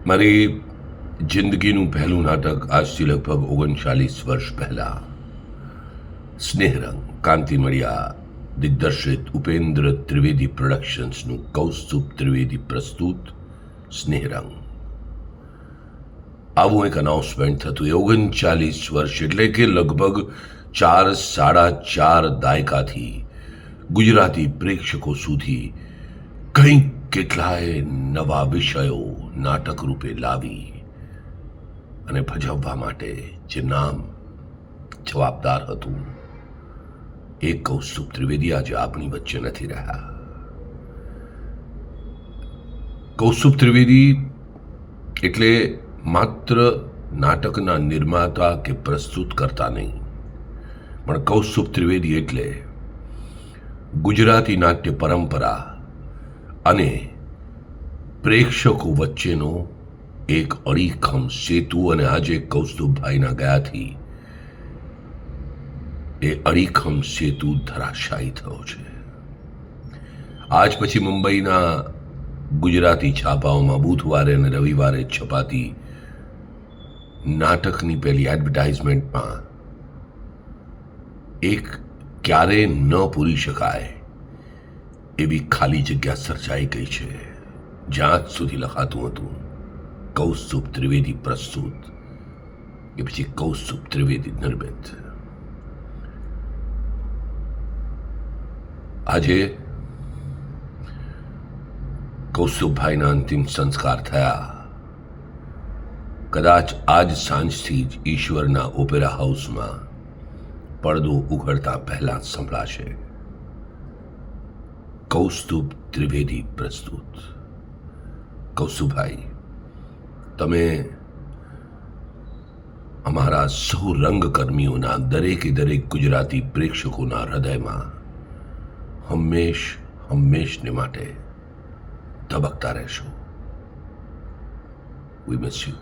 મારી જિંદગીનું પહેલું નાટક આજથી લગભગ 39 વર્ષ પહેલાં સ્નેહરંગ કાંતિ મળિયા દિગ્દર્શિત ઉપેન્દ્ર ત્રિવેદી પ્રોડક્શન્સનું કૌસ્તુભ ત્રિવેદી પ્રસ્તુત સ્નેહરંગ. આવું એક અનાઉન્સમેન્ટ થતું. એ 39 વર્ષ એટલે કે લગભગ 4-4.5 દાયકાથી ગુજરાતી પ્રેક્ષકો સુધી કંઈક કેટલાય નવા વિષયો નાટક રૂપે લાવી અને ભજવવા માટે જે નામ જવાબદાર હતું એ કૌસ્તુભ ત્રિવેદી આજે આપણી વચ્ચે નથી રહ્યા. કૌસ્તુભ ત્રિવેદી એટલે માત્ર નાટકના નિર્માતા કે પ્રસ્તુત કરતા નહીં, પણ કૌસ્તુભ ત્રિવેદી એટલે ગુજરાતી નાટ્ય પરંપરા અને પ્રેક્ષકો વચ્ચેનો એક અડીખમ સેતુ. અને આજે કૌસ્તુભભાઈના ગયાથી એ અડીખમ સેતુ ધરાશાયી થયો છે. આજ પછી મુંબઈના ગુજરાતી છાપાઓમાં બુધવારે અને રવિવારે છપાતી નાટકની પહેલી એડવર્ટાઇઝમેન્ટમાં એક ક્યારેય ન પૂરી શકાય એવી ખાલી જગ્યા સર્જાઈ ગઈ છે, જ્યાં સુધી લખાતું હતું કૌસ્તુભ ત્રિવેદી પ્રસ્તુત કે પછી કૌસ્તુભ ત્રિવેદી નિર્મિત. આજે કૌસ્તુભભાઈના અંતિમ સંસ્કાર થયા. કદાચ આજ સાંજથી જ ઈશ્વરના ઓપેરા હાઉસમાં પડદો ઉઘડતા પહેલા સંભળાશે કૌસ્તુભ ત્રિવેદી પ્રસ્તુત. કૌસ્તુભભાઈ, તમે અમારા સૌ રંગકર્મીઓના દરેકે દરેક ગુજરાતી પ્રેક્ષકોના હૃદયમાં હંમેશને માટે ધબકતા રહેશો. વી મિસ યુ.